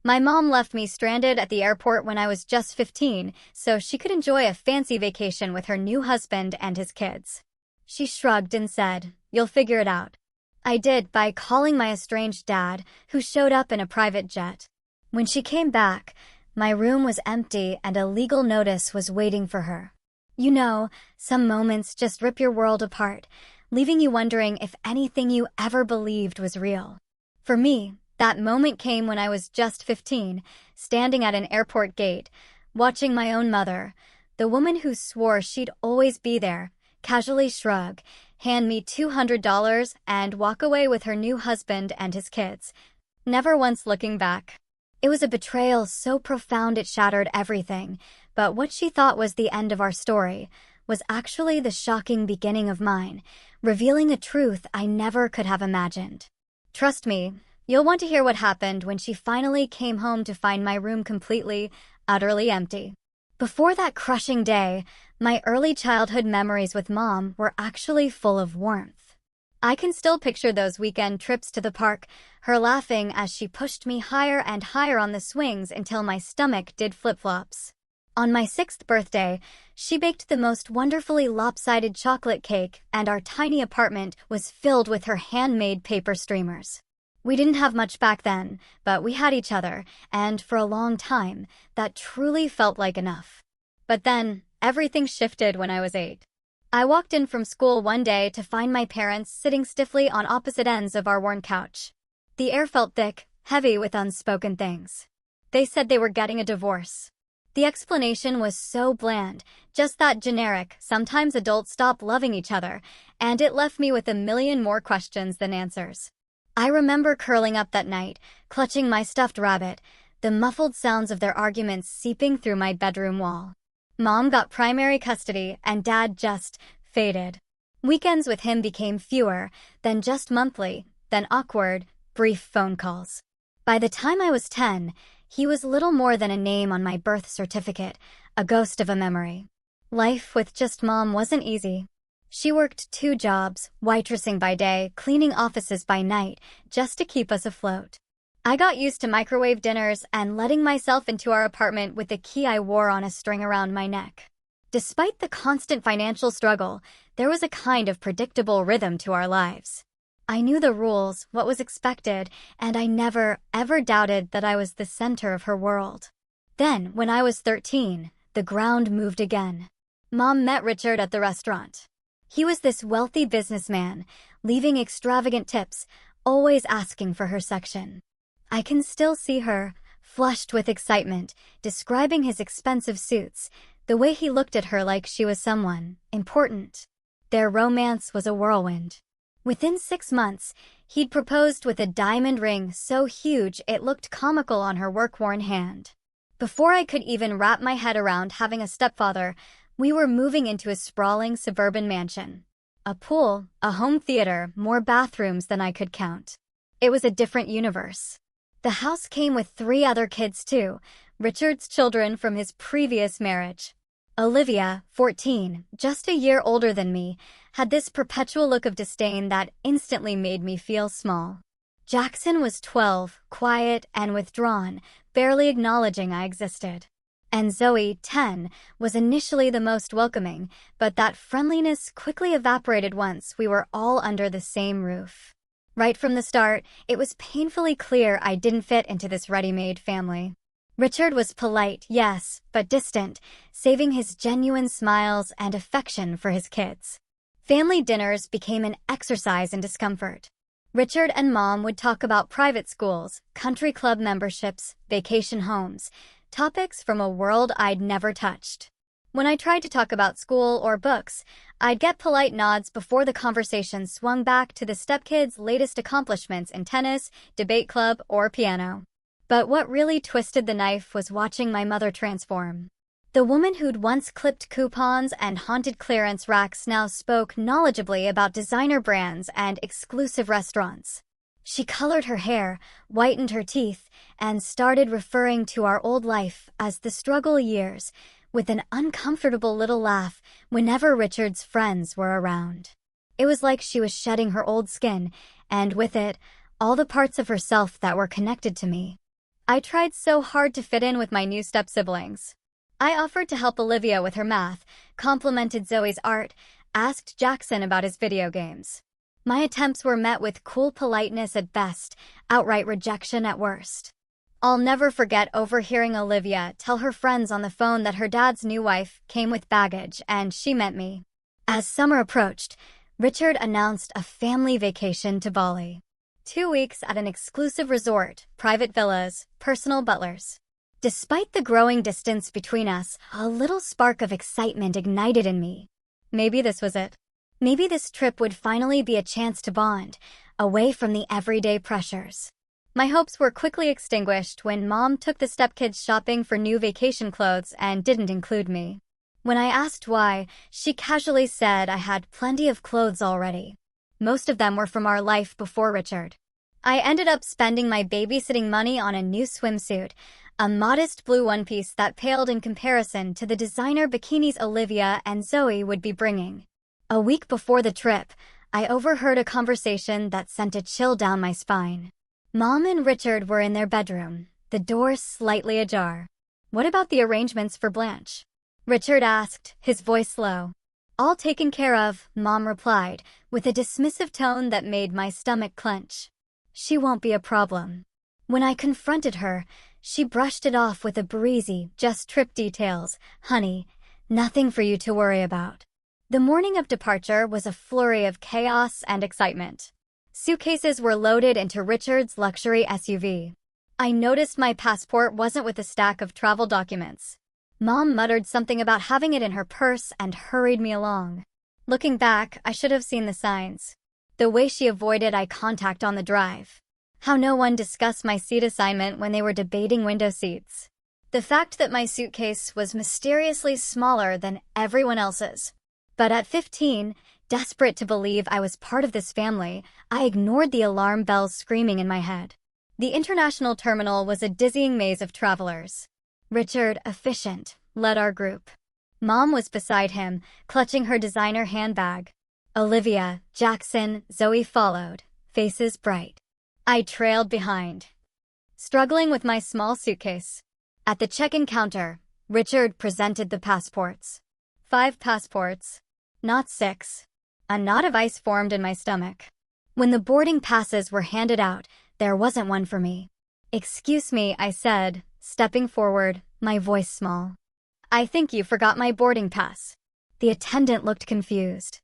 My mom left me stranded at the airport when I was just 15, so she could enjoy a fancy vacation with her new husband and his kids. She shrugged and said, "You'll figure it out." I did by calling my estranged dad, who showed up in a private jet. When she came back, my room was empty and a legal notice was waiting for her. You know, some moments just rip your world apart, leaving you wondering if anything you ever believed was real. For me, that moment came when I was just 15, standing at an airport gate, watching my own mother, the woman who swore she'd always be there, casually shrug, hand me $200 and walk away with her new husband and his kids, never once looking back. It was a betrayal so profound it shattered everything, but what she thought was the end of our story was actually the shocking beginning of mine, revealing a truth I never could have imagined. Trust me, you'll want to hear what happened when she finally came home to find my room completely, utterly empty. Before that crushing day, my early childhood memories with Mom were actually full of warmth. I can still picture those weekend trips to the park, her laughing as she pushed me higher and higher on the swings until my stomach did flip-flops. On my 6th birthday, she baked the most wonderfully lopsided chocolate cake, and our tiny apartment was filled with her handmade paper streamers. We didn't have much back then, but we had each other, and for a long time, that truly felt like enough. But then, everything shifted when I was 8. I walked in from school one day to find my parents sitting stiffly on opposite ends of our worn couch. The air felt thick, heavy with unspoken things. They said they were getting a divorce. The explanation was so bland, just that generic, sometimes adults stop loving each other, and it left me with a million more questions than answers. I remember curling up that night, clutching my stuffed rabbit, the muffled sounds of their arguments seeping through my bedroom wall. Mom got primary custody and Dad just faded. Weekends with him became fewer, then just monthly, then awkward, brief phone calls. By the time I was 10, he was little more than a name on my birth certificate, a ghost of a memory. Life with just Mom wasn't easy. She worked 2 jobs, waitressing by day, cleaning offices by night, just to keep us afloat. I got used to microwave dinners and letting myself into our apartment with the key I wore on a string around my neck. Despite the constant financial struggle, there was a kind of predictable rhythm to our lives. I knew the rules, what was expected, and I never, ever doubted that I was the center of her world. Then, when I was 13, the ground moved again. Mom met Richard at the restaurant. He was this wealthy businessman, leaving extravagant tips, always asking for her section. I can still see her, flushed with excitement, describing his expensive suits, the way he looked at her like she was someone important. Their romance was a whirlwind. Within 6 months, he'd proposed with a diamond ring so huge it looked comical on her work-worn hand. Before I could even wrap my head around having a stepfather, we were moving into a sprawling suburban mansion. A pool, a home theater, more bathrooms than I could count. It was a different universe. The house came with 3 other kids too, Richard's children from his previous marriage. Olivia, 14, just a year older than me, had this perpetual look of disdain that instantly made me feel small. Jackson was 12, quiet and withdrawn, barely acknowledging I existed. And Zoe, 10, was initially the most welcoming, but that friendliness quickly evaporated once we were all under the same roof. Right from the start, it was painfully clear I didn't fit into this ready-made family. Richard was polite, yes, but distant, saving his genuine smiles and affection for his kids. Family dinners became an exercise in discomfort. Richard and Mom would talk about private schools, country club memberships, vacation homes, topics from a world I'd never touched. When I tried to talk about school or books, I'd get polite nods before the conversation swung back to the stepkids' latest accomplishments in tennis, debate club, or piano. But what really twisted the knife was watching my mother transform. The woman who'd once clipped coupons and haunted clearance racks now spoke knowledgeably about designer brands and exclusive restaurants. She colored her hair, whitened her teeth, and started referring to our old life as the struggle years, with an uncomfortable little laugh whenever Richard's friends were around. It was like she was shedding her old skin, and with it, all the parts of herself that were connected to me. I tried so hard to fit in with my new step-siblings. I offered to help Olivia with her math, complimented Zoe's art, asked Jackson about his video games. My attempts were met with cool politeness at best, outright rejection at worst. I'll never forget overhearing Olivia tell her friends on the phone that her dad's new wife came with baggage and she meant me. As summer approached, Richard announced a family vacation to Bali. 2 weeks at an exclusive resort, private villas, personal butlers. Despite the growing distance between us, a little spark of excitement ignited in me. Maybe this was it. Maybe this trip would finally be a chance to bond, away from the everyday pressures. My hopes were quickly extinguished when Mom took the stepkids shopping for new vacation clothes and didn't include me. When I asked why, she casually said I had plenty of clothes already. Most of them were from our life before Richard. I ended up spending my babysitting money on a new swimsuit, a modest blue one-piece that paled in comparison to the designer bikinis Olivia and Zoe would be bringing. A week before the trip, I overheard a conversation that sent a chill down my spine. Mom and Richard were in their bedroom, the door slightly ajar. "What about the arrangements for Blanche?" Richard asked, his voice low. "All taken care of," Mom replied, with a dismissive tone that made my stomach clench. "She won't be a problem." When I confronted her, she brushed it off with a breezy, "Just trip details, honey. Nothing for you to worry about." The morning of departure was a flurry of chaos and excitement. Suitcases were loaded into Richard's luxury SUV. I noticed my passport wasn't with a stack of travel documents. Mom muttered something about having it in her purse and hurried me along. Looking back, I should have seen the signs. The way she avoided eye contact on the drive. How no one discussed my seat assignment when they were debating window seats. The fact that my suitcase was mysteriously smaller than everyone else's. But at 15, desperate to believe I was part of this family, I ignored the alarm bells screaming in my head. The international terminal was a dizzying maze of travelers. Richard, efficient, led our group. Mom was beside him, clutching her designer handbag. Olivia, Jackson, Zoe followed, faces bright. I trailed behind, struggling with my small suitcase. At the check-in counter, Richard presented the passports. 5 passports, not 6. A knot of ice formed in my stomach. When the boarding passes were handed out, there wasn't one for me. "Excuse me," I said, stepping forward, my voice small. "I think you forgot my boarding pass." The attendant looked confused.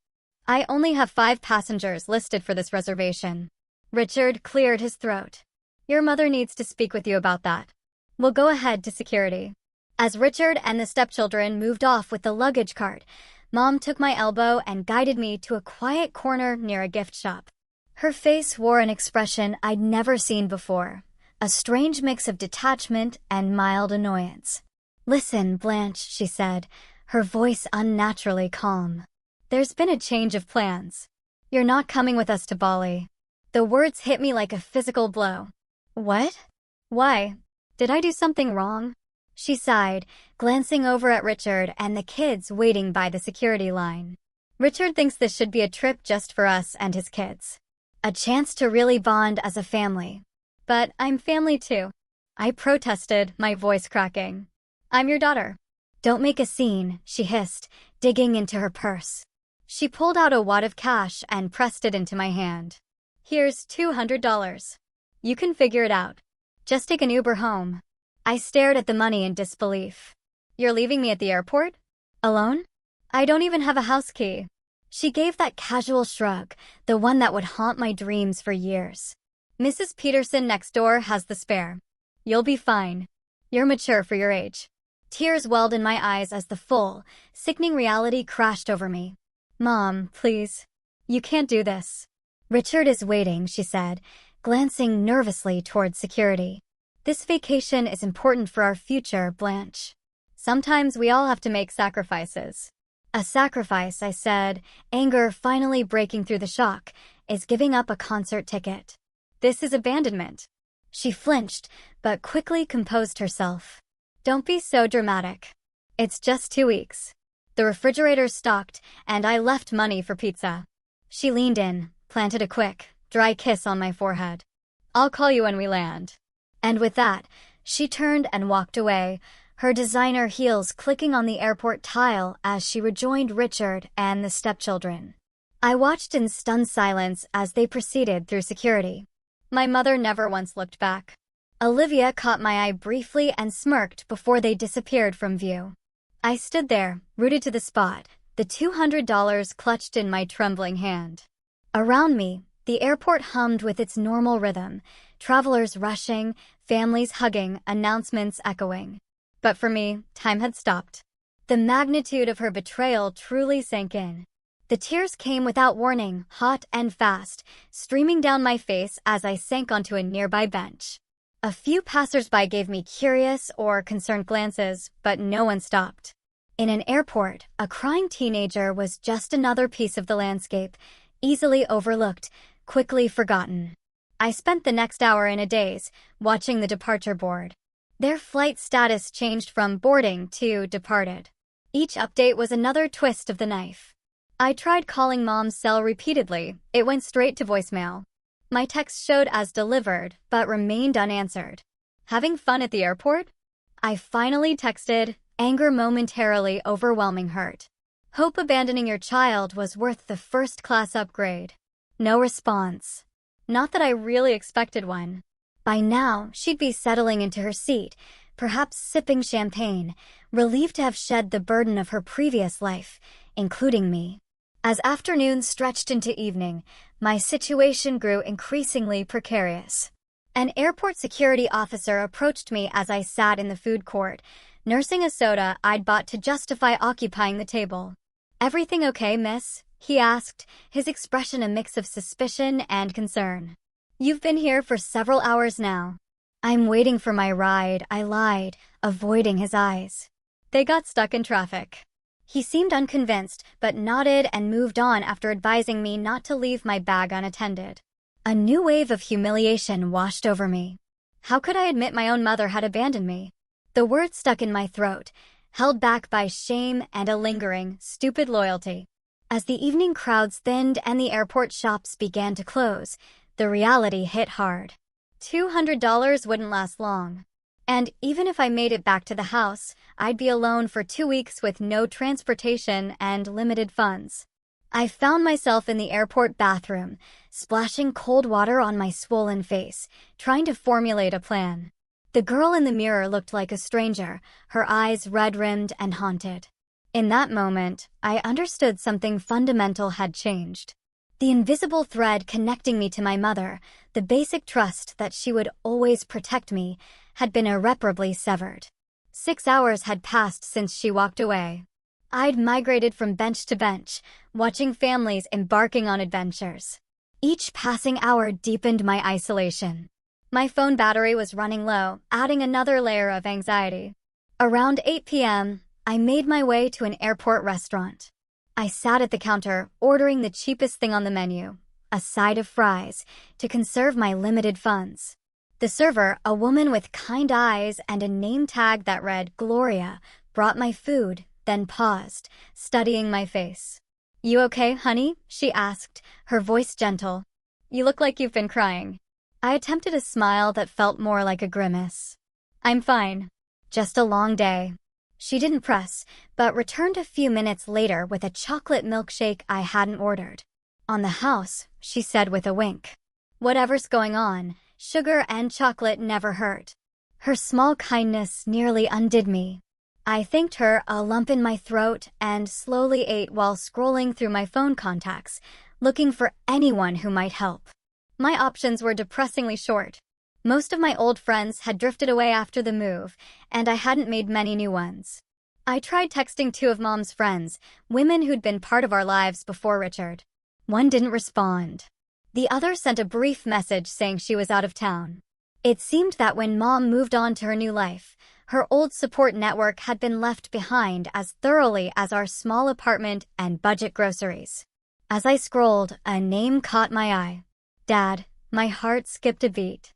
"I only have 5 passengers listed for this reservation." Richard cleared his throat. "Your mother needs to speak with you about that. We'll go ahead to security." As Richard and the stepchildren moved off with the luggage cart, Mom took my elbow and guided me to a quiet corner near a gift shop. Her face wore an expression I'd never seen before, a strange mix of detachment and mild annoyance. "Listen, Blanche," she said, her voice unnaturally calm. "There's been a change of plans. You're not coming with us to Bali." The words hit me like a physical blow. "What? Why? Did I do something wrong?" She sighed, glancing over at Richard and the kids waiting by the security line. "Richard thinks this should be a trip just for us and his kids. A chance to really bond as a family. But I'm family too." I protested, my voice cracking. "I'm your daughter." "Don't make a scene," she hissed, digging into her purse. She pulled out a wad of cash and pressed it into my hand. "Here's $200. You can figure it out. Just take an Uber home." I stared at the money in disbelief. "You're leaving me at the airport? Alone? I don't even have a house key." She gave that casual shrug, the one that would haunt my dreams for years. "Mrs. Peterson next door has the spare. You'll be fine. You're mature for your age." Tears welled in my eyes as the full, sickening reality crashed over me. "Mom, please. You can't do this." "Richard is waiting," she said, glancing nervously toward security. "This vacation is important for our future, Blanche. Sometimes we all have to make sacrifices." "A sacrifice," I said, anger finally breaking through the shock, "is giving up a concert ticket. This is abandonment." She flinched, but quickly composed herself. "Don't be so dramatic. It's just 2 weeks. The refrigerator's stocked, and I left money for pizza." She leaned in, planted a quick, dry kiss on my forehead. "I'll call you when we land." And with that, She turned and walked away, her designer heels clicking on the airport tile as she rejoined Richard and the stepchildren. I watched in stunned silence as they proceeded through security. My mother never once looked back. Olivia caught my eye briefly and smirked before they disappeared from view. I stood there, rooted to the spot, the $200 clutched in my trembling hand. Around me, the airport hummed with its normal rhythm, travelers rushing, families hugging, announcements echoing. But for me, time had stopped. The magnitude of her betrayal truly sank in. The tears came without warning, hot and fast, streaming down my face as I sank onto a nearby bench. A few passers-by gave me curious or concerned glances, but no one stopped. In an airport, a crying teenager was just another piece of the landscape, easily overlooked, quickly forgotten. I spent the next hour in a daze, watching the departure board. Their flight status changed from boarding to departed. Each update was another twist of the knife. I tried calling Mom's cell repeatedly. It went straight to voicemail. My text showed as delivered, but remained unanswered. Having fun at the airport? I finally texted, anger momentarily overwhelming hurt. Hope abandoning your child was worth the first-class upgrade. No response. Not that I really expected one. By now, she'd be settling into her seat, perhaps sipping champagne, relieved to have shed the burden of her previous life, including me. As afternoon stretched into evening, my situation grew increasingly precarious. An airport security officer approached me as I sat in the food court, nursing a soda I'd bought to justify occupying the table. "Everything okay, miss?" he asked, his expression a mix of suspicion and concern. "You've been here for several hours now." "I'm waiting for my ride," I lied, avoiding his eyes. "They got stuck in traffic." He seemed unconvinced, but nodded and moved on after advising me not to leave my bag unattended. A new wave of humiliation washed over me. How could I admit my own mother had abandoned me? The words stuck in my throat, held back by shame and a lingering, stupid loyalty. As the evening crowds thinned and the airport shops began to close, the reality hit hard. $200 wouldn't last long. And even if I made it back to the house, I'd be alone for 2 weeks with no transportation and limited funds. I found myself in the airport bathroom, splashing cold water on my swollen face, trying to formulate a plan. The girl in the mirror looked like a stranger, her eyes red-rimmed and haunted. In that moment, I understood something fundamental had changed. The invisible thread connecting me to my mother, the basic trust that she would always protect me, had been irreparably severed. 6 hours had passed since she walked away. I'd migrated from bench to bench, watching families embarking on adventures. Each passing hour deepened my isolation. My phone battery was running low, adding another layer of anxiety. Around 8 p.m., I made my way to an airport restaurant. I sat at the counter, ordering the cheapest thing on the menu, a side of fries, to conserve my limited funds. The server, a woman with kind eyes and a name tag that read Gloria, brought my food, then paused, studying my face. "You okay, honey?" she asked, her voice gentle. "You look like you've been crying." I attempted a smile that felt more like a grimace. "I'm fine. Just a long day." She didn't press, but returned a few minutes later with a chocolate milkshake I hadn't ordered. "On the house," she said with a wink. "Whatever's going on, sugar and chocolate never hurt." Her small kindness nearly undid me. I thanked her, a lump in my throat, and slowly ate while scrolling through my phone contacts, looking for anyone who might help. My options were depressingly short. Most of my old friends had drifted away after the move, and I hadn't made many new ones. I tried texting 2 of Mom's friends, women who'd been part of our lives before Richard. One didn't respond. The other sent a brief message saying she was out of town. It seemed that when Mom moved on to her new life, her old support network had been left behind as thoroughly as our small apartment and budget groceries. As I scrolled, a name caught my eye. Dad. My heart skipped a beat.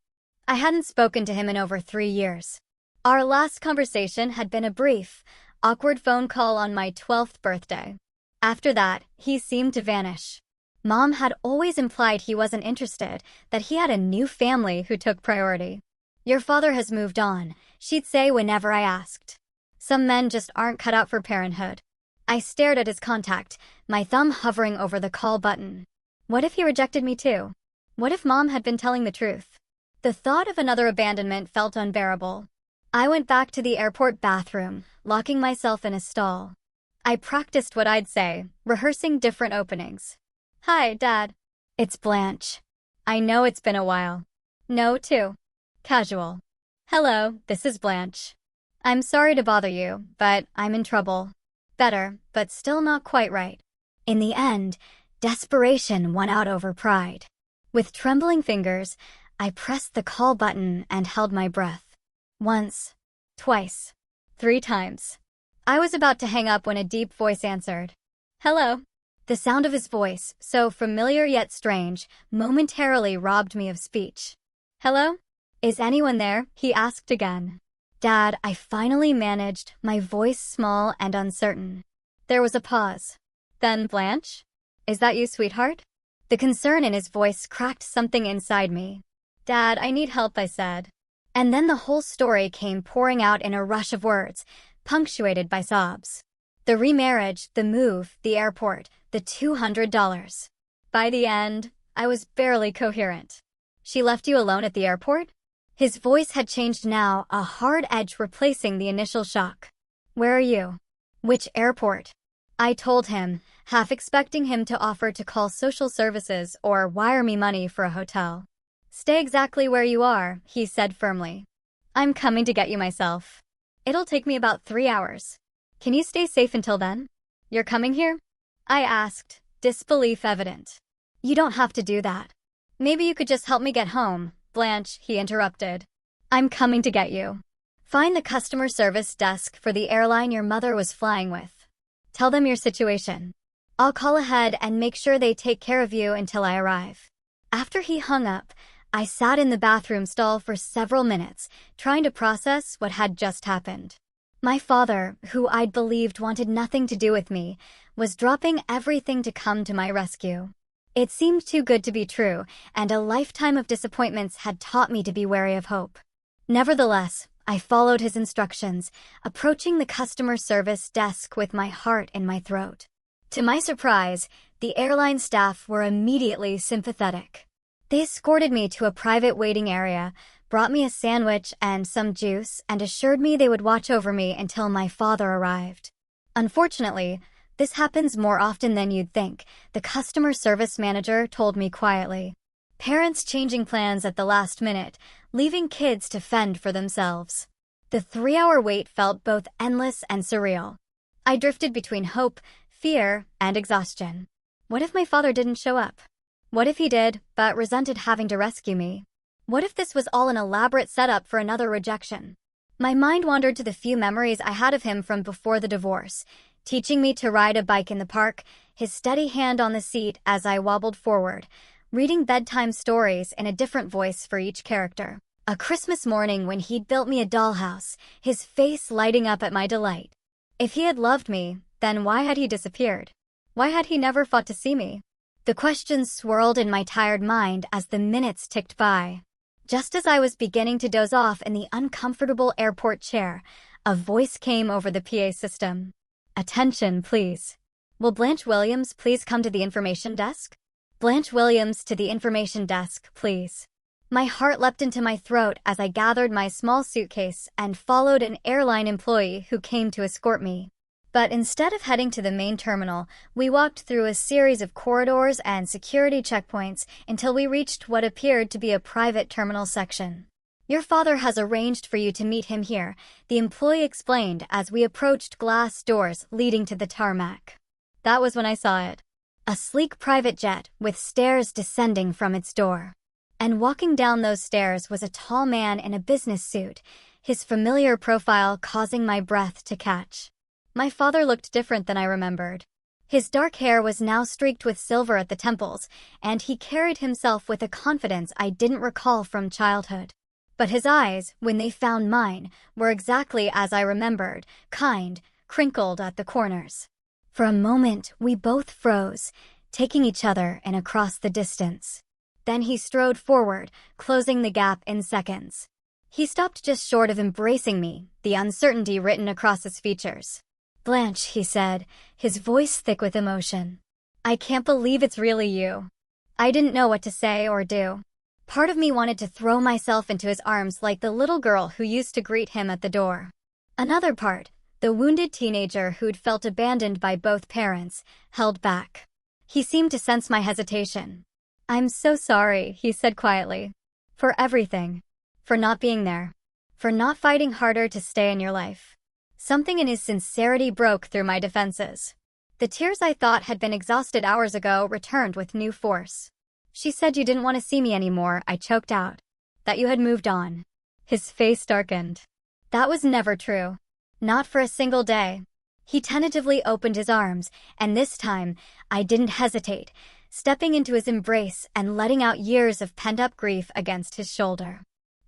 I hadn't spoken to him in over 3 years. Our last conversation had been a brief, awkward phone call on my 12th birthday. After that, he seemed to vanish. Mom had always implied he wasn't interested, that he had a new family who took priority. Your father has moved on, she'd say whenever I asked. Some men just aren't cut out for parenthood. I stared at his contact, my thumb hovering over the call button. What if he rejected me too? What if Mom had been telling the truth? The thought of another abandonment felt unbearable. I went back to the airport bathroom, locking myself in a stall. I practiced what I'd say, rehearsing different openings. Hi, Dad. It's Blanche. I know it's been a while. No, too. Casual. Hello, this is Blanche. I'm sorry to bother you, but I'm in trouble. Better, but still not quite right. In the end, desperation won out over pride. With trembling fingers, I pressed the call button and held my breath. Once, twice, 3 times. I was about to hang up when a deep voice answered. Hello. The sound of his voice, so familiar yet strange, momentarily robbed me of speech. Hello? Is anyone there? He asked again. Dad, I finally managed, my voice small and uncertain. There was a pause. Then, Blanche? Is that you, sweetheart? The concern in his voice cracked something inside me. Dad, I need help, I said. And then the whole story came pouring out in a rush of words, punctuated by sobs. The remarriage, the move, the airport, the $200. By the end, I was barely coherent. She left you alone at the airport? His voice had changed now, a hard edge replacing the initial shock. Where are you? Which airport? I told him, half expecting him to offer to call social services or wire me money for a hotel. Stay exactly where you are, he said firmly. I'm coming to get you myself. It'll take me about 3 hours. Can you stay safe until then? You're coming here? I asked, disbelief evident. You don't have to do that. Maybe you could just help me get home, Blanche, he interrupted. I'm coming to get you. Find the customer service desk for the airline your mother was flying with. Tell them your situation. I'll call ahead and make sure they take care of you until I arrive. After he hung up, I sat in the bathroom stall for several minutes, trying to process what had just happened. My father, who I'd believed wanted nothing to do with me, was dropping everything to come to my rescue. It seemed too good to be true, and a lifetime of disappointments had taught me to be wary of hope. Nevertheless, I followed his instructions, approaching the customer service desk with my heart in my throat. To my surprise, the airline staff were immediately sympathetic. They escorted me to a private waiting area, brought me a sandwich and some juice, and assured me they would watch over me until my father arrived. Unfortunately, this happens more often than you'd think, the customer service manager told me quietly. Parents changing plans at the last minute, leaving kids to fend for themselves. The 3-hour wait felt both endless and surreal. I drifted between hope, fear, and exhaustion. What if my father didn't show up? What if he did, but resented having to rescue me? What if this was all an elaborate setup for another rejection? My mind wandered to the few memories I had of him from before the divorce, teaching me to ride a bike in the park, his steady hand on the seat as I wobbled forward, reading bedtime stories in a different voice for each character. A Christmas morning when he'd built me a dollhouse, his face lighting up at my delight. If he had loved me, then why had he disappeared? Why had he never fought to see me? The questions swirled in my tired mind as the minutes ticked by. Just as I was beginning to doze off in the uncomfortable airport chair, a voice came over the PA system. Attention, please. Will Blanche Williams please come to the information desk? Blanche Williams to the information desk, please. My heart leapt into my throat as I gathered my small suitcase and followed an airline employee who came to escort me. But instead of heading to the main terminal, we walked through a series of corridors and security checkpoints until we reached what appeared to be a private terminal section. Your father has arranged for you to meet him here, the employee explained as we approached glass doors leading to the tarmac. That was when I saw it. A sleek private jet with stairs descending from its door. And walking down those stairs was a tall man in a business suit, his familiar profile causing my breath to catch. My father looked different than I remembered. His dark hair was now streaked with silver at the temples, and he carried himself with a confidence I didn't recall from childhood. But his eyes, when they found mine, were exactly as I remembered, kind, crinkled at the corners. For a moment, we both froze, taking each other in across the distance. Then he strode forward, closing the gap in seconds. He stopped just short of embracing me, the uncertainty written across his features. "Blanche," he said, his voice thick with emotion. "I can't believe it's really you." I didn't know what to say or do. Part of me wanted to throw myself into his arms like the little girl who used to greet him at the door. Another part, the wounded teenager who'd felt abandoned by both parents, held back. He seemed to sense my hesitation. "I'm so sorry," he said quietly. "For everything. For not being there. For not fighting harder to stay in your life." Something in his sincerity broke through my defenses. The tears I thought had been exhausted hours ago returned with new force. "She said you didn't want to see me anymore," I choked out. "That you had moved on." His face darkened. "That was never true. Not for a single day." He tentatively opened his arms, and this time, I didn't hesitate, stepping into his embrace and letting out years of pent-up grief against his shoulder.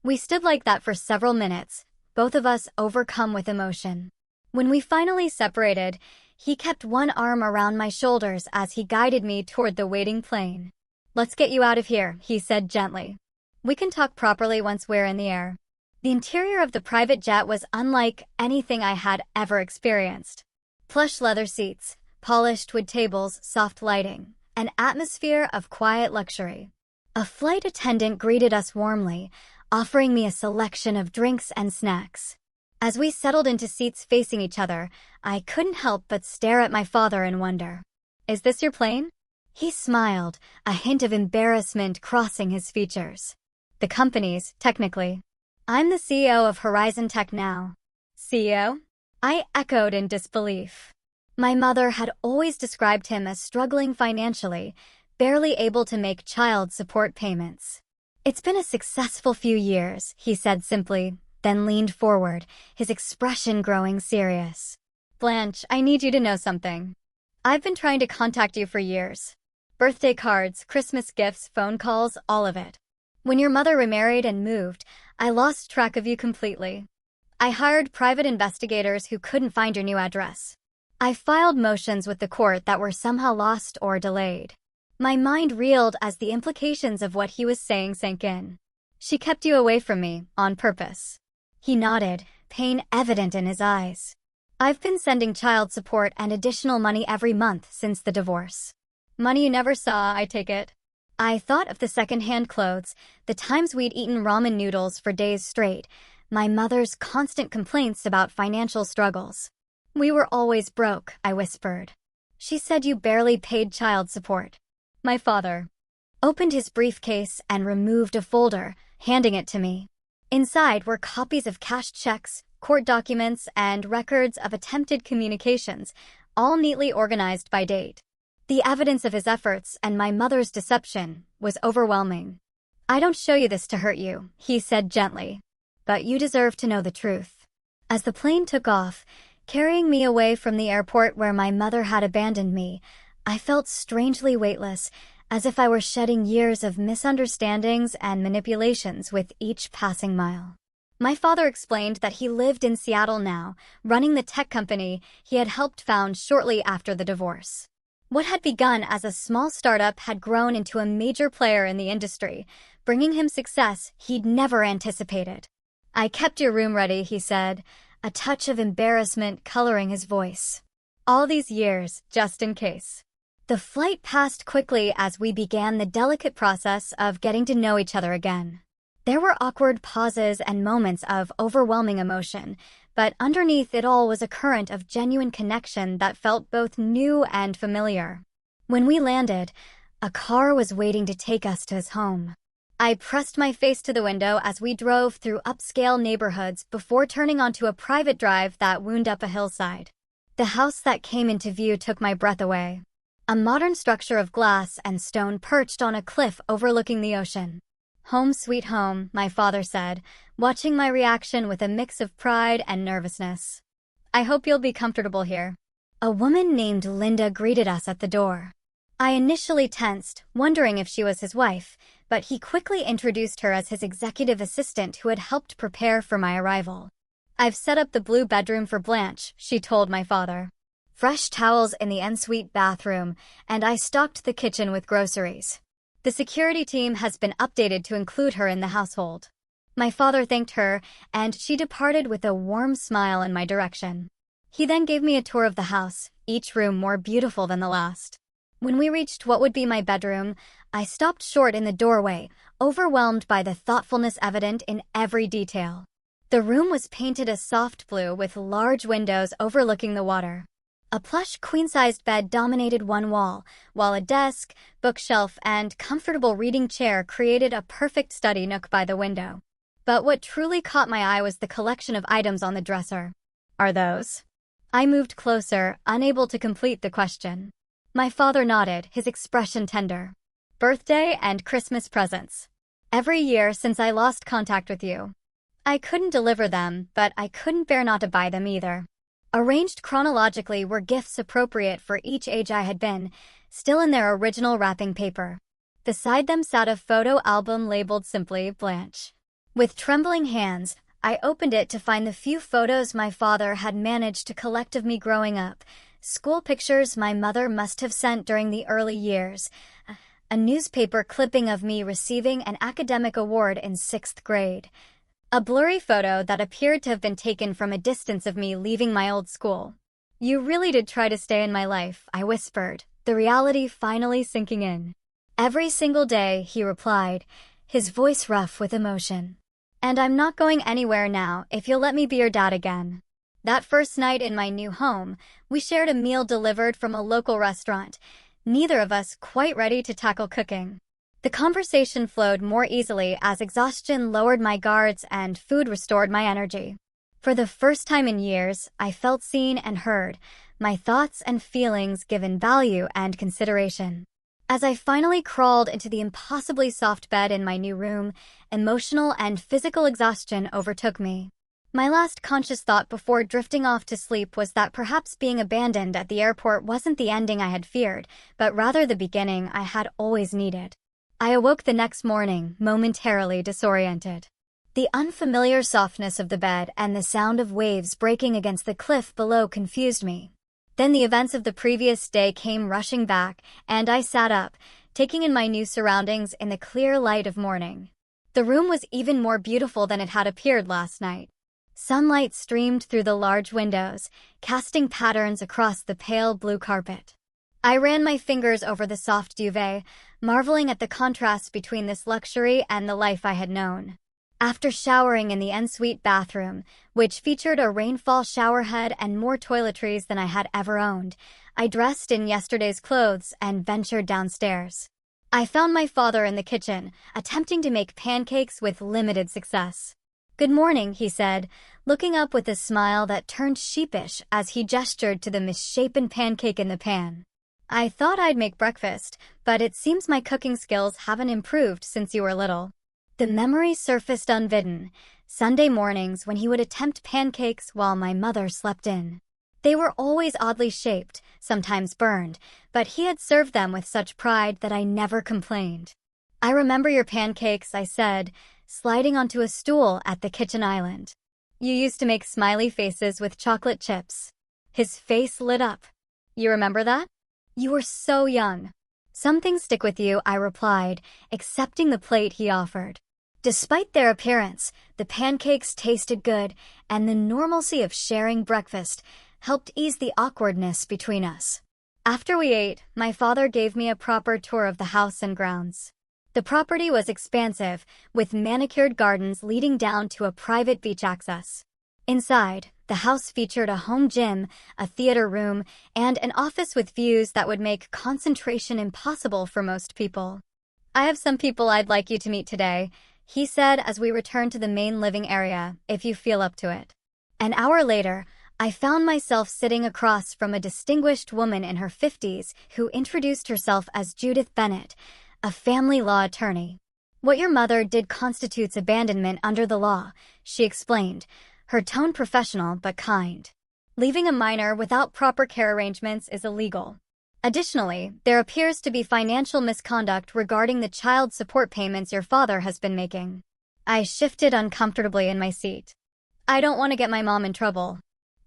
We stood like that for several minutes, both of us overcome with emotion. When we finally separated, he kept one arm around my shoulders as he guided me toward the waiting plane. "Let's get you out of here," he said gently. "We can talk properly once we're in the air." The interior of the private jet was unlike anything I had ever experienced. Plush leather seats, polished wood tables, soft lighting, an atmosphere of quiet luxury. A flight attendant greeted us warmly, offering me a selection of drinks and snacks. As we settled into seats facing each other, I couldn't help but stare at my father in wonder. "Is this your plane?" He smiled, a hint of embarrassment crossing his features. "The company's, technically. I'm the CEO of Horizon Tech now." "CEO?" I echoed in disbelief. My mother had always described him as struggling financially, barely able to make child support payments. "It's been a successful few years," he said simply, then leaned forward, his expression growing serious. "Blanche, I need you to know something. I've been trying to contact you for years. Birthday cards, Christmas gifts, phone calls, all of it. When your mother remarried and moved, I lost track of you completely. I hired private investigators who couldn't find your new address. I filed motions with the court that were somehow lost or delayed." My mind reeled as the implications of what he was saying sank in. "She kept you away from me, on purpose." He nodded, pain evident in his eyes. "I've been sending child support and additional money every month since the divorce." "Money you never saw, I take it." I thought of the second-hand clothes, the times we'd eaten ramen noodles for days straight, my mother's constant complaints about financial struggles. "We were always broke," I whispered. "She said you barely paid child support." My father opened his briefcase and removed a folder, handing it to me. Inside were copies of cashed checks, court documents, and records of attempted communications, all neatly organized by date. The evidence of his efforts and my mother's deception was overwhelming. "I don't show you this to hurt you," he said gently, "but you deserve to know the truth." As the plane took off, carrying me away from the airport where my mother had abandoned me, I felt strangely weightless, as if I were shedding years of misunderstandings and manipulations with each passing mile. My father explained that he lived in Seattle now, running the tech company he had helped found shortly after the divorce. What had begun as a small startup had grown into a major player in the industry, bringing him success he'd never anticipated. "I kept your room ready," he said, a touch of embarrassment coloring his voice. "All these years, just in case." The flight passed quickly as we began the delicate process of getting to know each other again. There were awkward pauses and moments of overwhelming emotion, but underneath it all was a current of genuine connection that felt both new and familiar. When we landed, a car was waiting to take us to his home. I pressed my face to the window as we drove through upscale neighborhoods before turning onto a private drive that wound up a hillside. The house that came into view took my breath away. A modern structure of glass and stone perched on a cliff overlooking the ocean. "Home sweet home," my father said, watching my reaction with a mix of pride and nervousness. "I hope you'll be comfortable here." A woman named Linda greeted us at the door. I initially tensed, wondering if she was his wife, but he quickly introduced her as his executive assistant who had helped prepare for my arrival. "I've set up the blue bedroom for Blanche," she told my father. Fresh towels in the ensuite bathroom, and I stocked the kitchen with groceries. "The security team has been updated to include her in the household." My father thanked her, and she departed with a warm smile in my direction. He then gave me a tour of the house, each room more beautiful than the last. When we reached what would be my bedroom, I stopped short in the doorway, overwhelmed by the thoughtfulness evident in every detail. The room was painted a soft blue with large windows overlooking the water. A plush queen-sized bed dominated one wall, while a desk, bookshelf, and comfortable reading chair created a perfect study nook by the window. But what truly caught my eye was the collection of items on the dresser. Are those? I moved closer, unable to complete the question. My father nodded, his expression tender. Birthday and Christmas presents. Every year since I lost contact with you. I couldn't deliver them, but I couldn't bear not to buy them either. Arranged chronologically were gifts appropriate for each age I had been, still in their original wrapping paper. Beside them sat a photo album labeled simply Blanche. With trembling hands, I opened it to find the few photos my father had managed to collect of me growing up, school pictures my mother must have sent during the early years, a newspaper clipping of me receiving an academic award in 6th grade, a blurry photo that appeared to have been taken from a distance of me leaving my old school. You really did try to stay in my life, I whispered, the reality finally sinking in. Every single day, he replied, his voice rough with emotion. And I'm not going anywhere now if you'll let me be your dad again. That first night in my new home, we shared a meal delivered from a local restaurant, neither of us quite ready to tackle cooking. The conversation flowed more easily as exhaustion lowered my guards and food restored my energy. For the first time in years, I felt seen and heard, my thoughts and feelings given value and consideration. As I finally crawled into the impossibly soft bed in my new room, emotional and physical exhaustion overtook me. My last conscious thought before drifting off to sleep was that perhaps being abandoned at the airport wasn't the ending I had feared, but rather the beginning I had always needed. I awoke the next morning, momentarily disoriented. The unfamiliar softness of the bed and the sound of waves breaking against the cliff below confused me. Then the events of the previous day came rushing back, and I sat up, taking in my new surroundings in the clear light of morning. The room was even more beautiful than it had appeared last night. Sunlight streamed through the large windows, casting patterns across the pale blue carpet. I ran my fingers over the soft duvet, marveling at the contrast between this luxury and the life I had known. After showering in the ensuite bathroom, which featured a rainfall showerhead and more toiletries than I had ever owned, I dressed in yesterday's clothes and ventured downstairs. I found my father in the kitchen, attempting to make pancakes with limited success. "Good morning," he said, looking up with a smile that turned sheepish as he gestured to the misshapen pancake in the pan. "I thought I'd make breakfast, but it seems my cooking skills haven't improved since you were little." The memory surfaced unbidden, Sunday mornings when he would attempt pancakes while my mother slept in. They were always oddly shaped, sometimes burned, but he had served them with such pride that I never complained. "I remember your pancakes," I said, sliding onto a stool at the kitchen island. "You used to make smiley faces with chocolate chips." His face lit up. "You remember that? You were so young." "Some things stick with you," I replied, accepting the plate he offered. Despite their appearance, the pancakes tasted good, and the normalcy of sharing breakfast helped ease the awkwardness between us. After we ate, my father gave me a proper tour of the house and grounds. The property was expansive, with manicured gardens leading down to a private beach access. Inside, the house featured a home gym, a theater room, and an office with views that would make concentration impossible for most people. "I have some people I'd like you to meet today," he said as we returned to the main living area, "if you feel up to it." An hour later, I found myself sitting across from a distinguished woman in her 50s who introduced herself as Judith Bennett, a family law attorney. "What your mother did constitutes abandonment under the law," she explained, her tone professional but kind. "Leaving a minor without proper care arrangements is illegal. Additionally, there appears to be financial misconduct regarding the child support payments your father has been making." I shifted uncomfortably in my seat. "I don't want to get my mom in trouble.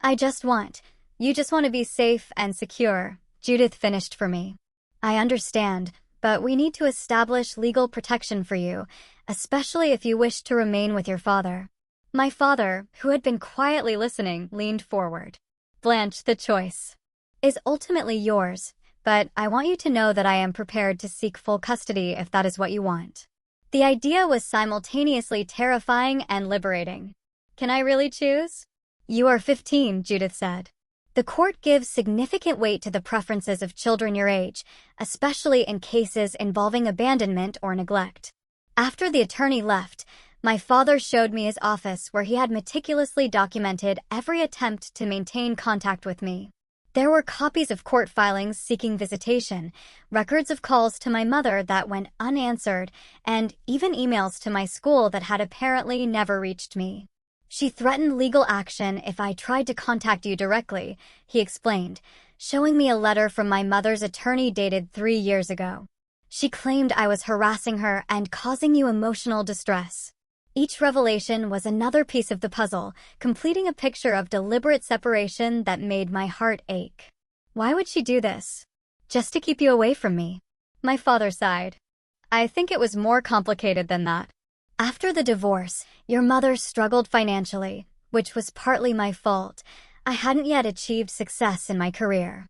You just want to be safe and secure," Judith finished for me. "I understand, but we need to establish legal protection for you, especially if you wish to remain with your father. My father, who had been quietly listening, leaned forward. Blanche, the choice is ultimately yours, but I want you to know that I am prepared to seek full custody if that is what you want. The idea was simultaneously terrifying and liberating. Can I really choose? You are 15, Judith said. The court gives significant weight to the preferences of children your age, especially in cases involving abandonment or neglect. After the attorney left, my father showed me his office where he had meticulously documented every attempt to maintain contact with me. There were copies of court filings seeking visitation, records of calls to my mother that went unanswered, and even emails to my school that had apparently never reached me. She threatened legal action if I tried to contact you directly, he explained, showing me a letter from my mother's attorney dated 3 years ago. She claimed I was harassing her and causing you emotional distress. Each revelation was another piece of the puzzle, completing a picture of deliberate separation that made my heart ache. Why would she do this? Just to keep you away from me? My father sighed. I think it was more complicated than that. After the divorce, your mother struggled financially, which was partly my fault. I hadn't yet achieved success in my career.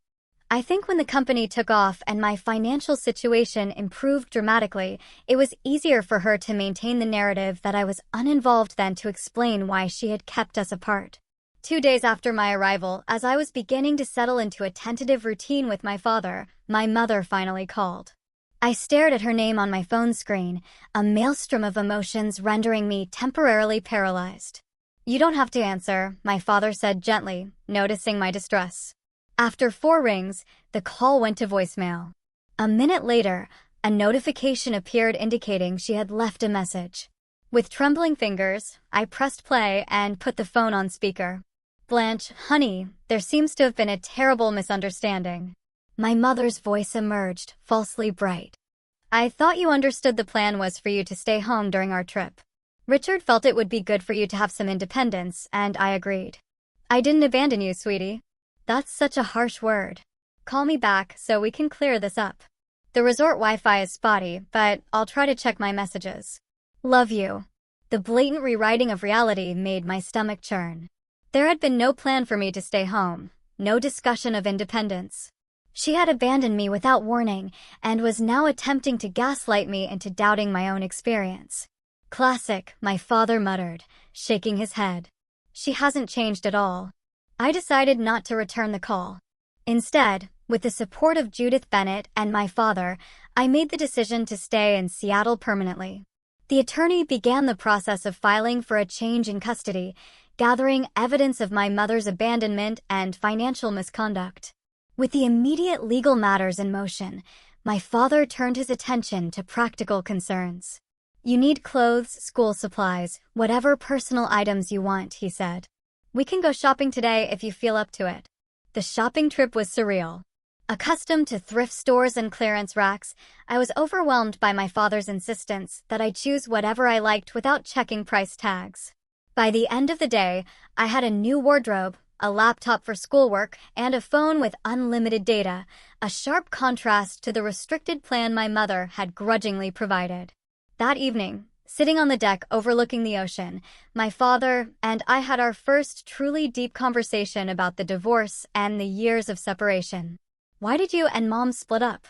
I think when the company took off and my financial situation improved dramatically, it was easier for her to maintain the narrative that I was uninvolved than to explain why she had kept us apart. 2 days after my arrival, as I was beginning to settle into a tentative routine with my father, my mother finally called. I stared at her name on my phone screen, a maelstrom of emotions rendering me temporarily paralyzed. You don't have to answer, my father said gently, noticing my distress. After 4 rings, the call went to voicemail. A minute later, a notification appeared indicating she had left a message. With trembling fingers, I pressed play and put the phone on speaker. Blanche, honey, there seems to have been a terrible misunderstanding. My mother's voice emerged, falsely bright. I thought you understood the plan was for you to stay home during our trip. Richard felt it would be good for you to have some independence, and I agreed. I didn't abandon you, sweetie. That's such a harsh word. Call me back so we can clear this up. The resort Wi-Fi is spotty, but I'll try to check my messages. Love you. The blatant rewriting of reality made my stomach churn. There had been no plan for me to stay home, no discussion of independence. She had abandoned me without warning and was now attempting to gaslight me into doubting my own experience. Classic, my father muttered, shaking his head. She hasn't changed at all. I decided not to return the call. Instead, with the support of Judith Bennett and my father, I made the decision to stay in Seattle permanently. The attorney began the process of filing for a change in custody, gathering evidence of my mother's abandonment and financial misconduct. With the immediate legal matters in motion, my father turned his attention to practical concerns. You need clothes, school supplies, whatever personal items you want, he said. We can go shopping today if you feel up to it. The shopping trip was surreal. Accustomed to thrift stores and clearance racks, I was overwhelmed by my father's insistence that I choose whatever I liked without checking price tags. By the end of the day, I had a new wardrobe, a laptop for schoolwork, and a phone with unlimited data, a sharp contrast to the restricted plan my mother had grudgingly provided. That evening, sitting on the deck overlooking the ocean, my father and I had our first truly deep conversation about the divorce and the years of separation. Why did you and Mom split up?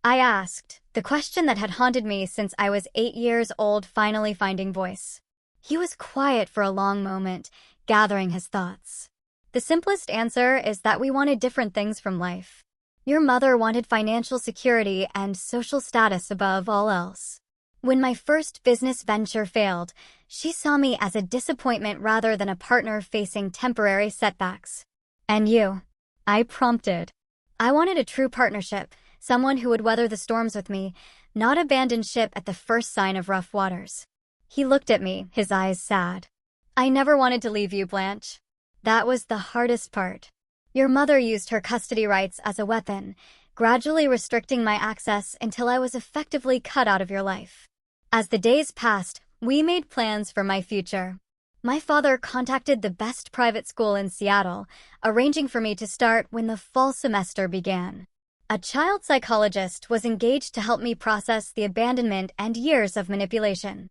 I asked, the question that had haunted me since I was 8 years old finally finding voice. He was quiet for a long moment, gathering his thoughts. The simplest answer is that we wanted different things from life. Your mother wanted financial security and social status above all else. When my first business venture failed, she saw me as a disappointment rather than a partner facing temporary setbacks. And you? I prompted. I wanted a true partnership, someone who would weather the storms with me, not abandon ship at the first sign of rough waters. He looked at me, his eyes sad. I never wanted to leave you, Blanche. That was the hardest part. Your mother used her custody rights as a weapon, gradually restricting my access until I was effectively cut out of your life. As the days passed, we made plans for my future. My father contacted the best private school in Seattle, arranging for me to start when the fall semester began. A child psychologist was engaged to help me process the abandonment and years of manipulation.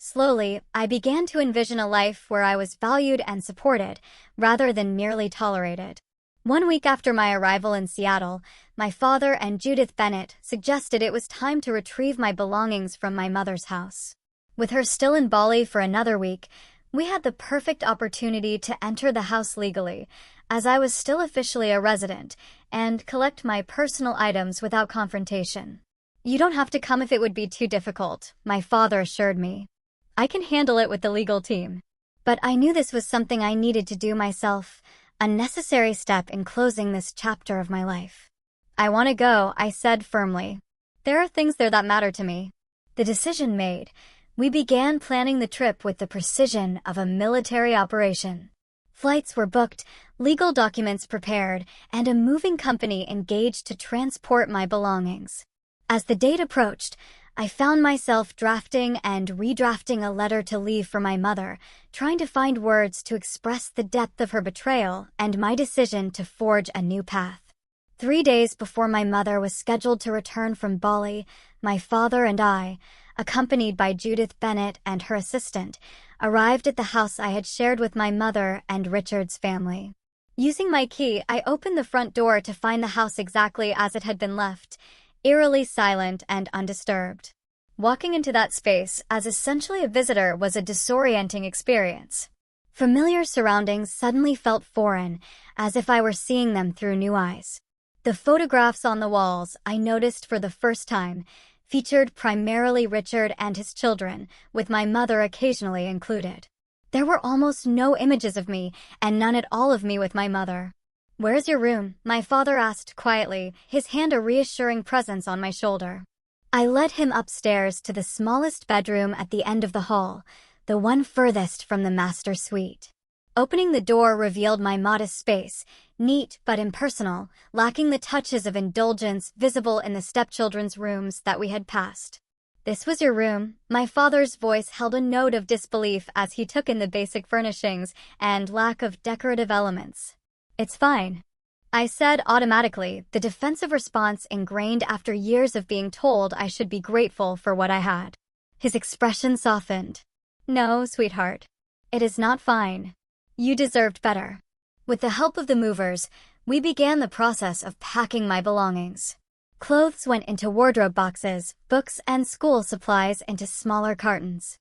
Slowly, I began to envision a life where I was valued and supported, rather than merely tolerated. One week after my arrival in Seattle, my father and Judith Bennett suggested it was time to retrieve my belongings from my mother's house. With her still in Bali for another week, we had the perfect opportunity to enter the house legally, as I was still officially a resident, and collect my personal items without confrontation. "You don't have to come if it would be too difficult," my father assured me. "I can handle it with the legal team." But I knew this was something I needed to do myself, a necessary step in closing this chapter of my life. "I want to go," I said firmly. "There are things there that matter to me." The decision made, we began planning the trip with the precision of a military operation. Flights were booked, legal documents prepared, and a moving company engaged to transport my belongings. As the date approached, I found myself drafting and redrafting a letter to leave for my mother, trying to find words to express the depth of her betrayal and my decision to forge a new path. 3 days before my mother was scheduled to return from Bali, my father and I, accompanied by Judith Bennett and her assistant, arrived at the house I had shared with my mother and Richard's family. Using my key, I opened the front door to find the house exactly as it had been left, eerily silent and undisturbed. Walking into that space as essentially a visitor was a disorienting experience. Familiar surroundings suddenly felt foreign, as if I were seeing them through new eyes. The photographs on the walls, I noticed for the first time, featured primarily Richard and his children, with my mother occasionally included. There were almost no images of me, and none at all of me with my mother. "Where's your room?" my father asked quietly, his hand a reassuring presence on my shoulder. I led him upstairs to the smallest bedroom at the end of the hall, the one furthest from the master suite. Opening the door revealed my modest space, neat but impersonal, lacking the touches of indulgence visible in the stepchildren's rooms that we had passed. "This was your room?" My father's voice held a note of disbelief as he took in the basic furnishings and lack of decorative elements. "It's fine," I said automatically, the defensive response ingrained after years of being told I should be grateful for what I had. His expression softened. "No, sweetheart. It is not fine. You deserved better." With the help of the movers, we began the process of packing my belongings. Clothes went into wardrobe boxes, books and school supplies into smaller cartons.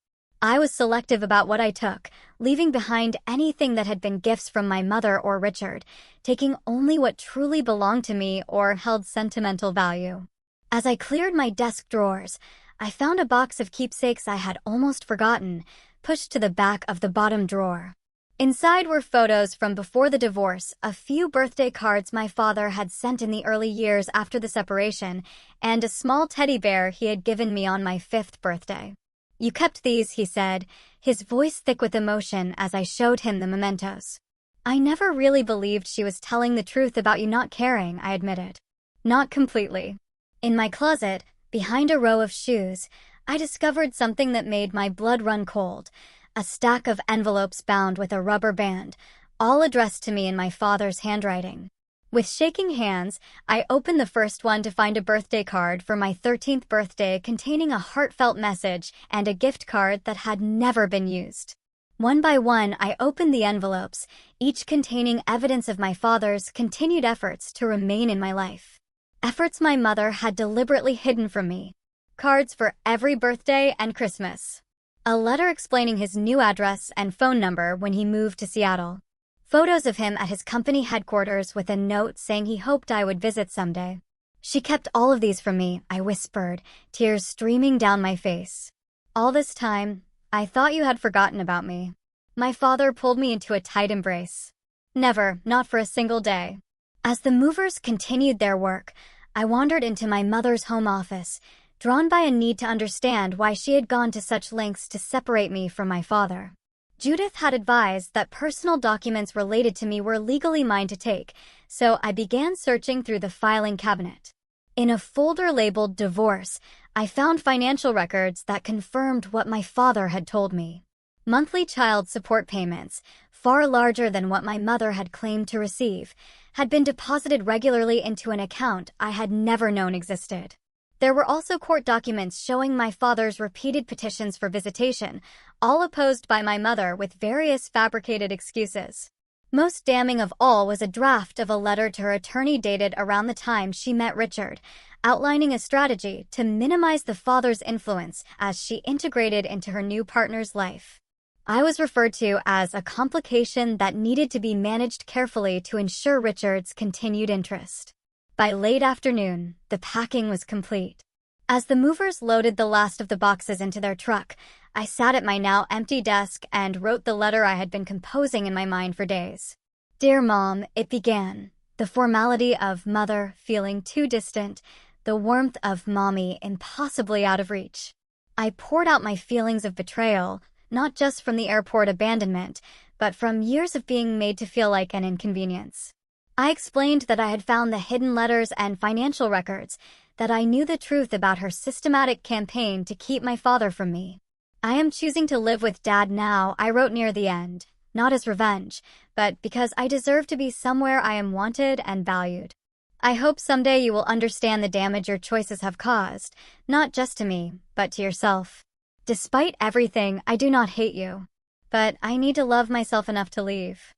I was selective about what I took, leaving behind anything that had been gifts from my mother or Richard, taking only what truly belonged to me or held sentimental value. As I cleared my desk drawers, I found a box of keepsakes I had almost forgotten, pushed to the back of the bottom drawer. Inside were photos from before the divorce, a few birthday cards my father had sent in the early years after the separation, and a small teddy bear he had given me on my 5th birthday. "You kept these," he said, his voice thick with emotion as I showed him the mementos. "I never really believed she was telling the truth about you not caring," I admitted. "Not completely." In my closet, behind a row of shoes, I discovered something that made my blood run cold. A stack of envelopes bound with a rubber band, all addressed to me in my father's handwriting. With shaking hands, I opened the first one to find a birthday card for my 13th birthday containing a heartfelt message and a gift card that had never been used. One by one, I opened the envelopes, each containing evidence of my father's continued efforts to remain in my life. Efforts my mother had deliberately hidden from me. Cards for every birthday and Christmas. A letter explaining his new address and phone number when he moved to Seattle. Photos of him at his company headquarters with a note saying he hoped I would visit someday. "She kept all of these from me," I whispered, tears streaming down my face. "All this time, I thought you had forgotten about me." My father pulled me into a tight embrace. "Never, not for a single day." As the movers continued their work, I wandered into my mother's home office, drawn by a need to understand why she had gone to such lengths to separate me from my father. Judith had advised that personal documents related to me were legally mine to take, so I began searching through the filing cabinet. In a folder labeled Divorce, I found financial records that confirmed what my father had told me. Monthly child support payments, far larger than what my mother had claimed to receive, had been deposited regularly into an account I had never known existed. There were also court documents showing my father's repeated petitions for visitation, all opposed by my mother with various fabricated excuses. Most damning of all was a draft of a letter to her attorney dated around the time she met Richard, outlining a strategy to minimize the father's influence as she integrated into her new partner's life. I was referred to as a complication that needed to be managed carefully to ensure Richard's continued interest. By late afternoon, the packing was complete. As the movers loaded the last of the boxes into their truck, I sat at my now empty desk and wrote the letter I had been composing in my mind for days. Dear Mom, it began. The formality of mother feeling too distant, the warmth of mommy impossibly out of reach. I poured out my feelings of betrayal, not just from the airport abandonment, but from years of being made to feel like an inconvenience. I explained that I had found the hidden letters and financial records, that I knew the truth about her systematic campaign to keep my father from me. I am choosing to live with Dad now, I wrote near the end, not as revenge, but because I deserve to be somewhere I am wanted and valued. I hope someday you will understand the damage your choices have caused, not just to me, but to yourself. Despite everything, I do not hate you. But I need to love myself enough to leave.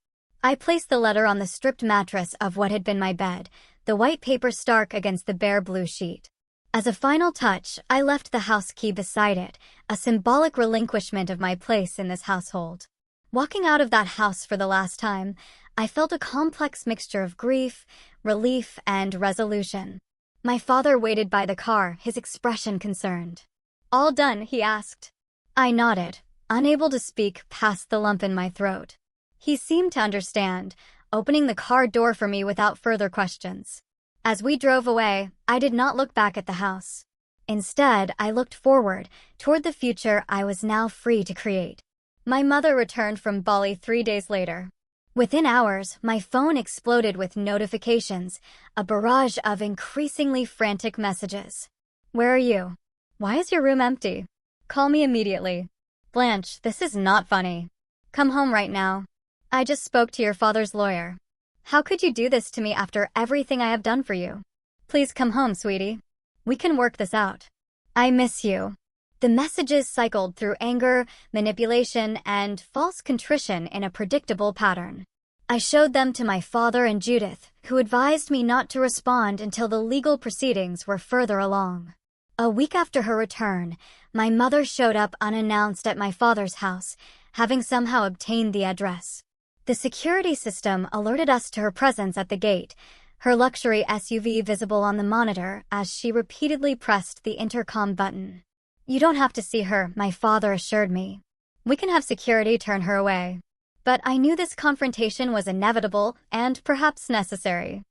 I placed the letter on the stripped mattress of what had been my bed, the white paper stark against the bare blue sheet. As a final touch, I left the house key beside it, a symbolic relinquishment of my place in this household. Walking out of that house for the last time, I felt a complex mixture of grief, relief, and resolution. My father waited by the car, his expression concerned. All done, he asked. I nodded, unable to speak past the lump in my throat. He seemed to understand, opening the car door for me without further questions. As we drove away, I did not look back at the house. Instead, I looked forward, toward the future I was now free to create. My mother returned from Bali 3 days later. Within hours, my phone exploded with notifications, a barrage of increasingly frantic messages. Where are you? Why is your room empty? Call me immediately. Blanche, this is not funny. Come home right now. I just spoke to your father's lawyer. How could you do this to me after everything I have done for you? Please come home, sweetie. We can work this out. I miss you. The messages cycled through anger, manipulation, and false contrition in a predictable pattern. I showed them to my father and Judith, who advised me not to respond until the legal proceedings were further along. A week after her return, my mother showed up unannounced at my father's house, having somehow obtained the address. The security system alerted us to her presence at the gate, her luxury SUV visible on the monitor as she repeatedly pressed the intercom button. You don't have to see her, my father assured me. We can have security turn her away. But I knew this confrontation was inevitable and perhaps necessary.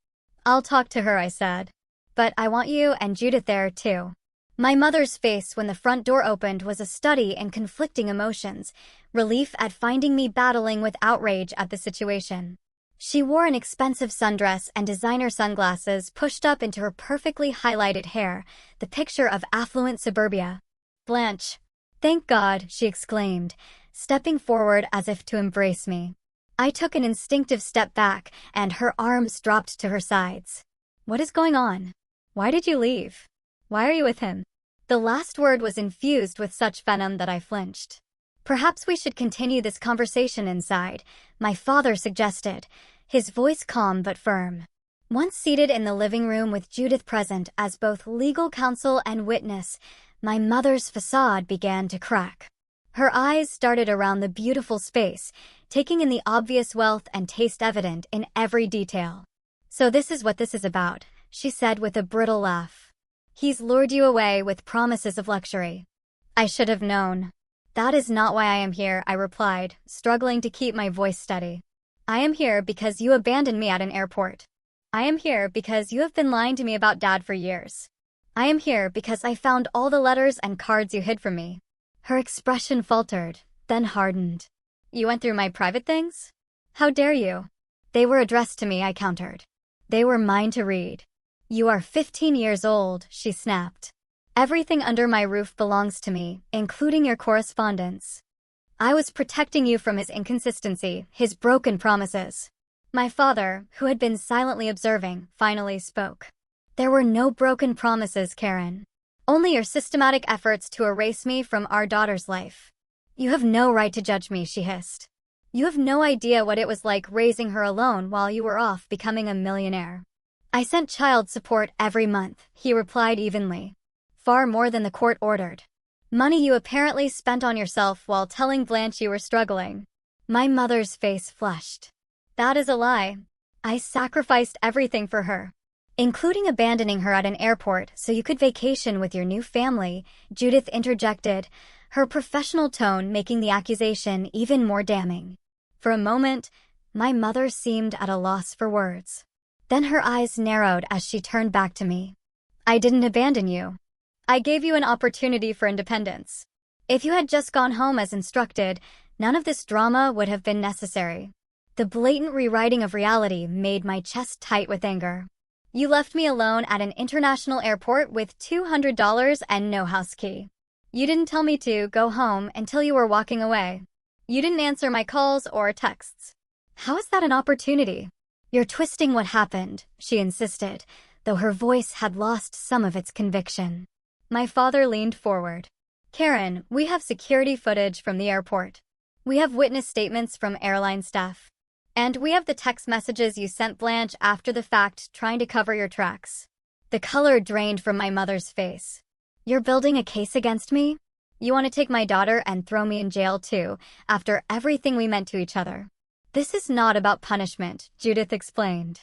I'll talk to her, I said. But I want you and Judith there, too. My mother's face when the front door opened was a study in conflicting emotions, relief at finding me battling with outrage at the situation. She wore an expensive sundress and designer sunglasses pushed up into her perfectly highlighted hair, the picture of affluent suburbia. Blanche, thank God, she exclaimed, stepping forward as if to embrace me. I took an instinctive step back, and her arms dropped to her sides. What is going on? Why did you leave? Why are you with him? The last word was infused with such venom that I flinched. Perhaps we should continue this conversation inside, my father suggested, his voice calm but firm. Once seated in the living room with Judith present as both legal counsel and witness, my mother's facade began to crack. Her eyes darted around the beautiful space, taking in the obvious wealth and taste evident in every detail. So this is what this is about, she said with a brittle laugh. He's lured you away with promises of luxury. I should have known. That is not why I am here, I replied, struggling to keep my voice steady. I am here because you abandoned me at an airport. I am here because you have been lying to me about Dad for years. I am here because I found all the letters and cards you hid from me. Her expression faltered, then hardened. You went through my private things? How dare you? They were addressed to me, I countered. They were mine to read. You are 15 years old, she snapped. Everything under my roof belongs to me, including your correspondence. I was protecting you from his inconsistency, his broken promises. My father, who had been silently observing, finally spoke. There were no broken promises, Karen. Only your systematic efforts to erase me from our daughter's life. You have no right to judge me, she hissed. You have no idea what it was like raising her alone while you were off becoming a millionaire. I sent child support every month, he replied evenly. Far more than the court ordered. Money you apparently spent on yourself while telling Blanche you were struggling. My mother's face flushed. That is a lie. I sacrificed everything for her, including abandoning her at an airport so you could vacation with your new family, Judith interjected, her professional tone making the accusation even more damning. For a moment, my mother seemed at a loss for words. Then her eyes narrowed as she turned back to me. I didn't abandon you. I gave you an opportunity for independence. If you had just gone home as instructed, none of this drama would have been necessary. The blatant rewriting of reality made my chest tight with anger. You left me alone at an international airport with $200 and no house key. You didn't tell me to go home until you were walking away. You didn't answer my calls or texts. How is that an opportunity? You're twisting what happened, she insisted, though her voice had lost some of its conviction. My father leaned forward. Karen, we have security footage from the airport. We have witness statements from airline staff. And we have the text messages you sent Blanche after the fact trying to cover your tracks. The color drained from my mother's face. You're building a case against me? You want to take my daughter and throw me in jail too, after everything we meant to each other. This is not about punishment, Judith explained.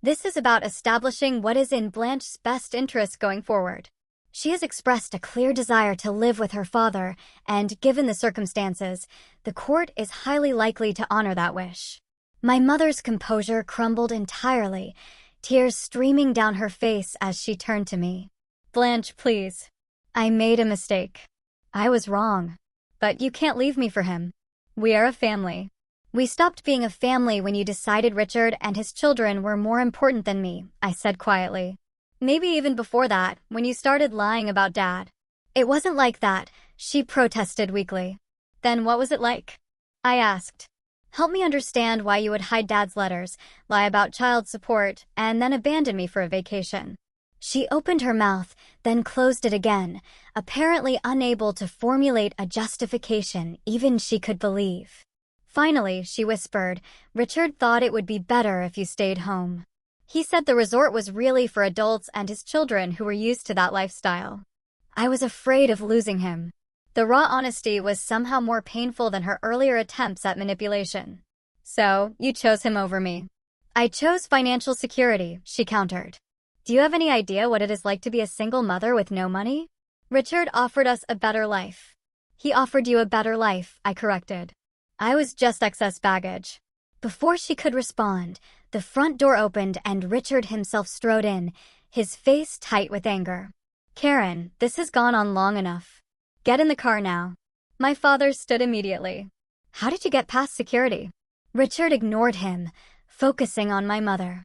This is about establishing what is in Blanche's best interest going forward. She has expressed a clear desire to live with her father, and given the circumstances, the court is highly likely to honor that wish. My mother's composure crumbled entirely, tears streaming down her face as she turned to me. Blanche, please. I made a mistake. I was wrong. But you can't leave me for him. We are a family. We stopped being a family when you decided Richard and his children were more important than me, I said quietly. Maybe even before that, when you started lying about Dad. It wasn't like that, she protested weakly. Then what was it like? I asked. Help me understand why you would hide Dad's letters, lie about child support, and then abandon me for a vacation. She opened her mouth, then closed it again, apparently unable to formulate a justification even she could believe. Finally, she whispered, Richard thought it would be better if you stayed home. He said the resort was really for adults and his children who were used to that lifestyle. I was afraid of losing him. The raw honesty was somehow more painful than her earlier attempts at manipulation. So, you chose him over me. I chose financial security, she countered. Do you have any idea what it is like to be a single mother with no money? Richard offered us a better life. He offered you a better life, I corrected. I was just excess baggage. Before she could respond, the front door opened and Richard himself strode in, his face tight with anger. Karen, this has gone on long enough. Get in the car now. My father stood immediately. How did you get past security? Richard ignored him, focusing on my mother.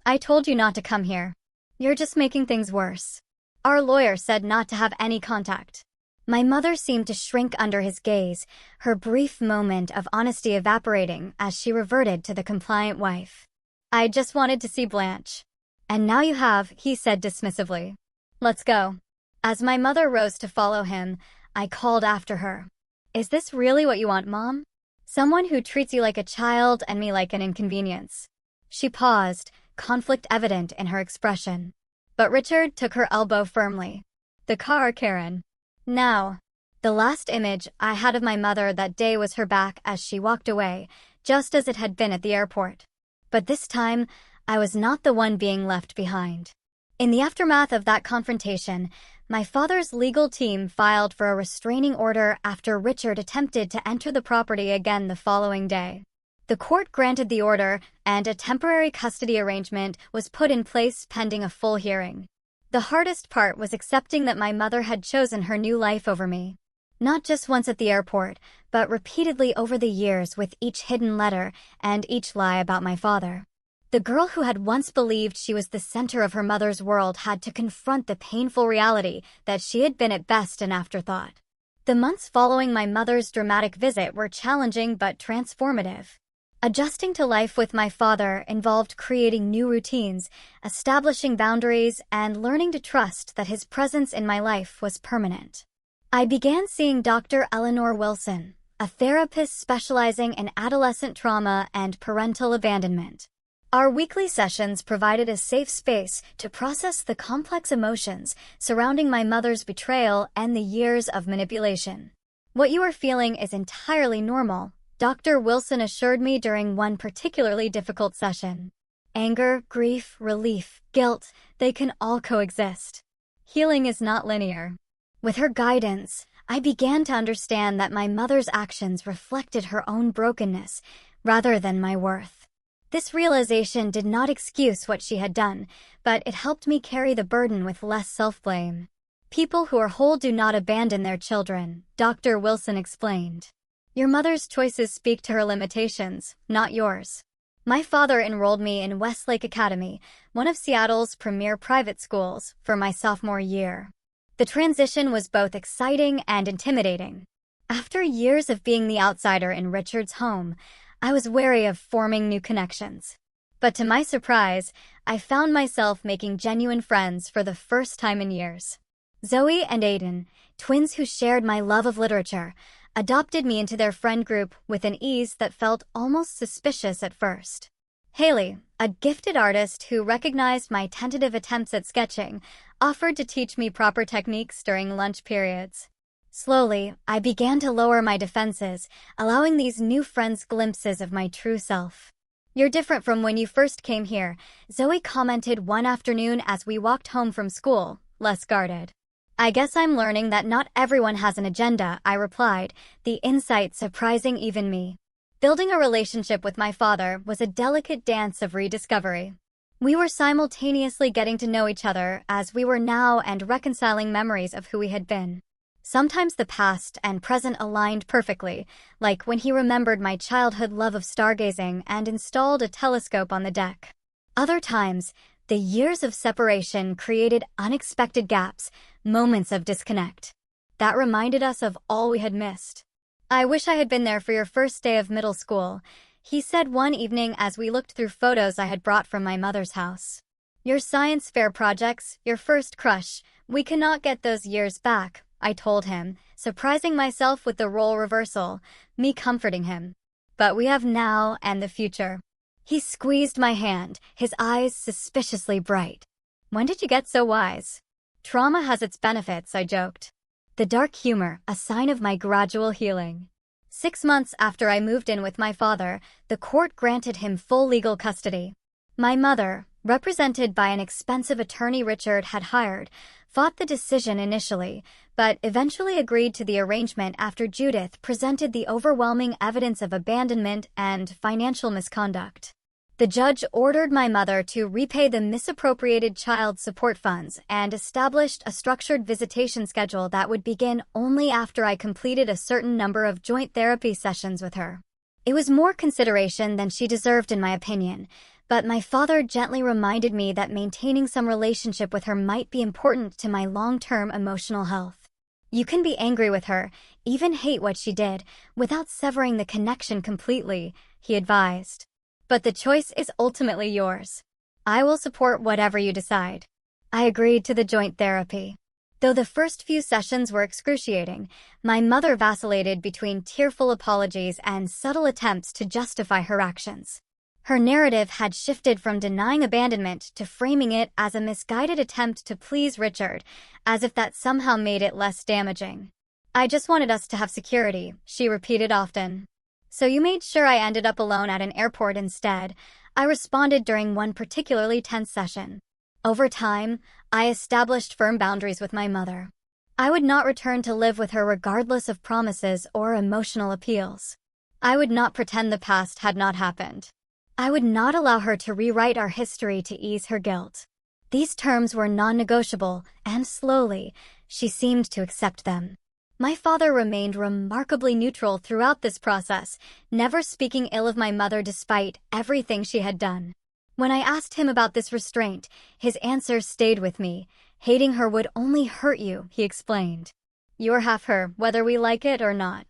I told you not to come here. You're just making things worse. Our lawyer said not to have any contact. My mother seemed to shrink under his gaze, her brief moment of honesty evaporating as she reverted to the compliant wife. I just wanted to see Blanche. And now you have, he said dismissively. Let's go. As my mother rose to follow him, I called after her. Is this really what you want, Mom? Someone who treats you like a child and me like an inconvenience. She paused, conflict evident in her expression. But Richard took her elbow firmly. The car, Karen. Now. The last image I had of my mother that day was her back as she walked away, just as it had been at the airport. But this time, I was not the one being left behind. In the aftermath of that confrontation, my father's legal team filed for a restraining order after Richard attempted to enter the property again the following day. The court granted the order, and a temporary custody arrangement was put in place pending a full hearing. The hardest part was accepting that my mother had chosen her new life over me. Not just once at the airport, but repeatedly over the years with each hidden letter and each lie about my father. The girl who had once believed she was the center of her mother's world had to confront the painful reality that she had been at best an afterthought. The months following my mother's dramatic visit were challenging but transformative. Adjusting to life with my father involved creating new routines, establishing boundaries, and learning to trust that his presence in my life was permanent. I began seeing Dr. Eleanor Wilson, a therapist specializing in adolescent trauma and parental abandonment. Our weekly sessions provided a safe space to process the complex emotions surrounding my mother's betrayal and the years of manipulation. "What you are feeling is entirely normal," Dr. Wilson assured me during one particularly difficult session. "Anger, grief, relief, guilt, they can all coexist. Healing is not linear." With her guidance, I began to understand that my mother's actions reflected her own brokenness rather than my worth. This realization did not excuse what she had done, but it helped me carry the burden with less self-blame. "People who are whole do not abandon their children," Dr. Wilson explained. "Your mother's choices speak to her limitations, not yours." My father enrolled me in Westlake Academy, one of Seattle's premier private schools, for my sophomore year. The transition was both exciting and intimidating. After years of being the outsider in Richard's home, I was wary of forming new connections. But to my surprise, I found myself making genuine friends for the first time in years. Zoe and Aiden, twins who shared my love of literature, adopted me into their friend group with an ease that felt almost suspicious at first. Haley, a gifted artist who recognized my tentative attempts at sketching, offered to teach me proper techniques during lunch periods. Slowly, I began to lower my defenses, allowing these new friends glimpses of my true self. "You're different from when you first came here," Zoe commented one afternoon as we walked home from school, less guarded. "I guess I'm learning that not everyone has an agenda," I replied, the insight surprising even me. Building a relationship with my father was a delicate dance of rediscovery. We were simultaneously getting to know each other as we were now and reconciling memories of who we had been. Sometimes the past and present aligned perfectly, like when he remembered my childhood love of stargazing and installed a telescope on the deck. Other times, the years of separation created unexpected gaps, moments of disconnect, that reminded us of all we had missed. "I wish I had been there for your first day of middle school," he said one evening as we looked through photos I had brought from my mother's house. "Your science fair projects, your first crush, we cannot get those years back," I told him, surprising myself with the role reversal, me comforting him. "But we have now and the future." He squeezed my hand, his eyes suspiciously bright. "When did you get so wise?" "Trauma has its benefits," I joked. The dark humor, a sign of my gradual healing. 6 months after I moved in with my father, the court granted him full legal custody. My mother, represented by an expensive attorney Richard had hired, fought the decision initially, but eventually agreed to the arrangement after Judith presented the overwhelming evidence of abandonment and financial misconduct. The judge ordered my mother to repay the misappropriated child support funds and established a structured visitation schedule that would begin only after I completed a certain number of joint therapy sessions with her. It was more consideration than she deserved in my opinion, but my father gently reminded me that maintaining some relationship with her might be important to my long-term emotional health. "You can be angry with her, even hate what she did, without severing the connection completely," he advised. "But the choice is ultimately yours. I will support whatever you decide." I agreed to the joint therapy. Though the first few sessions were excruciating, my mother vacillated between tearful apologies and subtle attempts to justify her actions. Her narrative had shifted from denying abandonment to framing it as a misguided attempt to please Richard, as if that somehow made it less damaging. "I just wanted us to have security," she repeated often. "So you made sure I ended up alone at an airport instead," I responded during one particularly tense session. Over time, I established firm boundaries with my mother. I would not return to live with her regardless of promises or emotional appeals. I would not pretend the past had not happened. I would not allow her to rewrite our history to ease her guilt. These terms were non-negotiable, and slowly, she seemed to accept them. My father remained remarkably neutral throughout this process, never speaking ill of my mother despite everything she had done. When I asked him about this restraint, his answer stayed with me. "Hating her would only hurt you," he explained. "You're half her, whether we like it or not.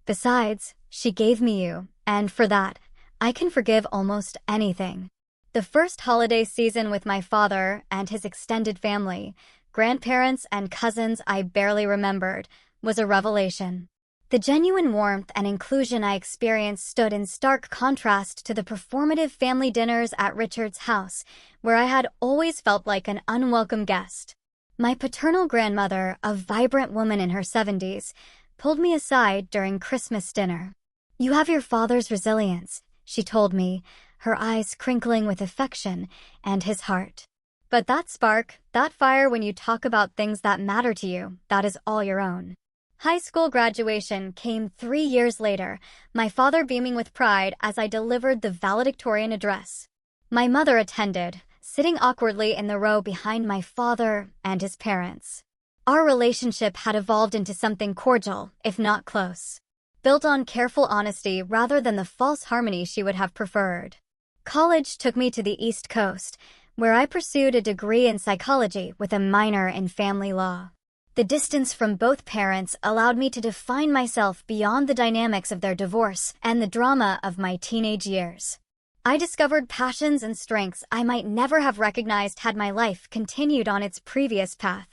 Besides, she gave me you, and for that, I can forgive almost anything. The first holiday season with my father and his extended family, grandparents and cousins I barely remembered, was a revelation. The genuine warmth and inclusion I experienced stood in stark contrast to the performative family dinners at Richard's house, where I had always felt like an unwelcome guest. My paternal grandmother, a vibrant woman in her 70s, pulled me aside during Christmas dinner. "You have your father's resilience," she told me, her eyes crinkling with affection and his heart. "But that spark, that fire when you talk about things that matter to you, that is all your own." High school graduation came 3 years later, my father beaming with pride as I delivered the valedictorian address. My mother attended, sitting awkwardly in the row behind my father and his parents. Our relationship had evolved into something cordial, if not close, built on careful honesty rather than the false harmony she would have preferred. College took me to the East Coast, where I pursued a degree in psychology with a minor in family law. The distance from both parents allowed me to define myself beyond the dynamics of their divorce and the drama of my teenage years. I discovered passions and strengths I might never have recognized had my life continued on its previous path.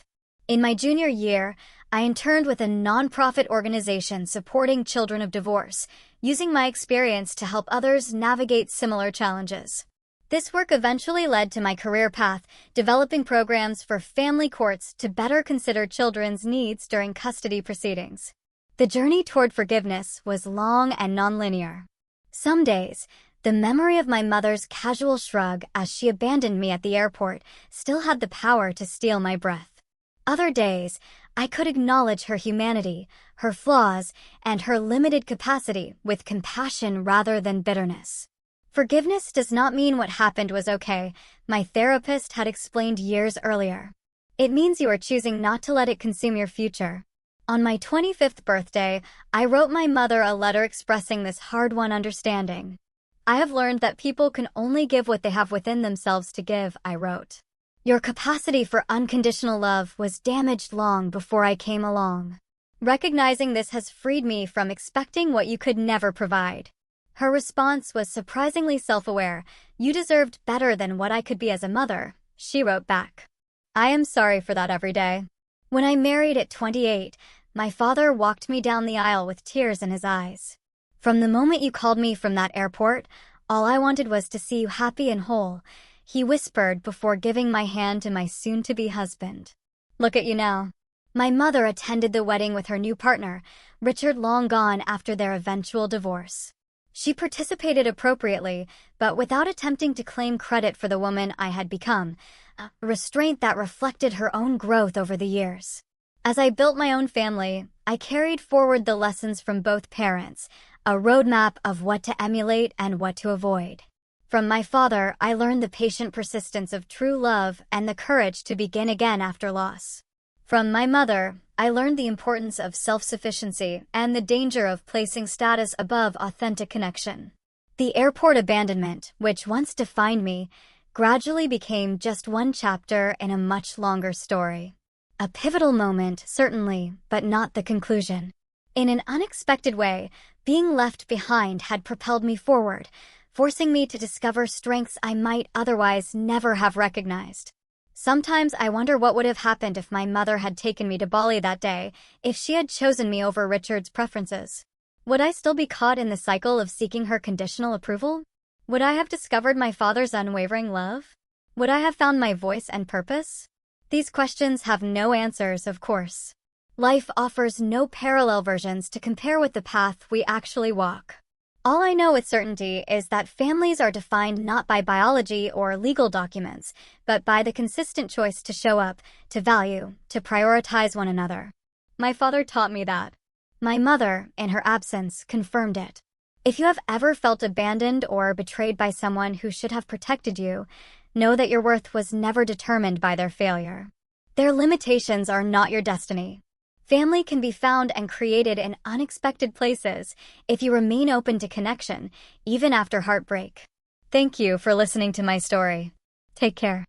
In my junior year, I interned with a nonprofit organization supporting children of divorce, using my experience to help others navigate similar challenges. This work eventually led to my career path, developing programs for family courts to better consider children's needs during custody proceedings. The journey toward forgiveness was long and nonlinear. Some days, the memory of my mother's casual shrug as she abandoned me at the airport still had the power to steal my breath. Other days, I could acknowledge her humanity, her flaws, and her limited capacity with compassion rather than bitterness. Forgiveness does not mean what happened was okay, my therapist had explained years earlier. It means you are choosing not to let it consume your future. On my 25th birthday, I wrote my mother a letter expressing this hard-won understanding. "I have learned that people can only give what they have within themselves to give," I wrote. "Your capacity for unconditional love was damaged long before I came along. Recognizing this has freed me from expecting what you could never provide." Her response was surprisingly self-aware. "You deserved better than what I could be as a mother," she wrote back. I am sorry for that every day. When I married at 28, my father walked me down the aisle with tears in his eyes. "From the moment you called me from that airport, all I wanted was to see you happy and whole," he whispered before giving my hand to my soon-to-be husband. Look at you now. My mother attended the wedding with her new partner, Richard, long gone after their eventual divorce. She participated appropriately, but without attempting to claim credit for the woman I had become, a restraint that reflected her own growth over the years. As I built my own family, I carried forward the lessons from both parents, a roadmap of what to emulate and what to avoid. From my father, I learned the patient persistence of true love and the courage to begin again after loss. From my mother, I learned the importance of self-sufficiency and the danger of placing status above authentic connection. The airport abandonment, which once defined me, gradually became just one chapter in a much longer story. A pivotal moment, certainly, but not the conclusion. In an unexpected way, being left behind had propelled me forward, forcing me to discover strengths I might otherwise never have recognized. Sometimes I wonder what would have happened if my mother had taken me to Bali that day, if she had chosen me over Richard's preferences. Would I still be caught in the cycle of seeking her conditional approval? Would I have discovered my father's unwavering love? Would I have found my voice and purpose? These questions have no answers, of course. Life offers no parallel versions to compare with the path we actually walk. All I know with certainty is that families are defined not by biology or legal documents, but by the consistent choice to show up, to value, to prioritize one another. My father taught me that. My mother, in her absence, confirmed it. If you have ever felt abandoned or betrayed by someone who should have protected you, know that your worth was never determined by their failure. Their limitations are not your destiny. Family can be found and created in unexpected places if you remain open to connection, even after heartbreak. Thank you for listening to my story. Take care.